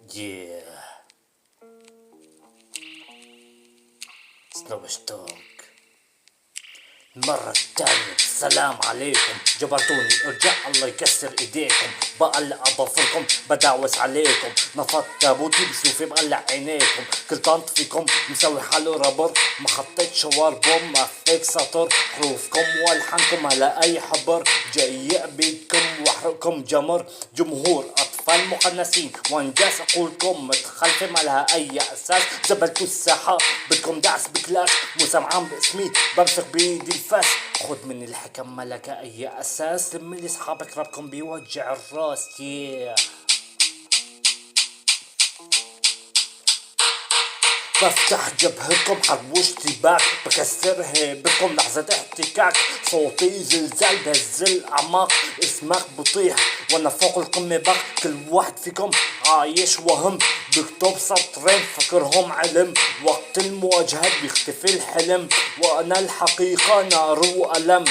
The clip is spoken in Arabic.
Yeah. سنوبشتوك المرة التانية. السلام عليكم، جبرتوني ارجع الله يكسر ايديكم. بقلع اظافركم بدعوس عليكم، نفضت تابوتي بسيوفي بقلع عينيكم. كل طنط فيكم مسوي حاله رابر، ما خطيت شوار بوم ما فيك سطر. حروفكم والحانكم على اي حبر، جاي بيدكم واحرقكم جمر. جمهور اطفال مقنسين وانجاز عقولكم متخلفة ما لها اي اساس. زبلتوا الساحة بدكم دعس بكلاش، مو سمعان باسمي بمسك بايدي الفاس. خد من الحكم ملك اي اساس، لمي لاصحابك ربكم بيوجع الراس. بفتح جبهتكم حرب واشتباك، بكسر هيبتكم لحظة احتكاك. صوتي زلزال بهزل اعماق، اسمك بطيح وانا فوق القمة بق. كل واحد فيكم عايش وهم، بكتب سطرين فكرهم علم. وقت المواجهات بيختفي الحلم، وانا الحقيقة نار وألم.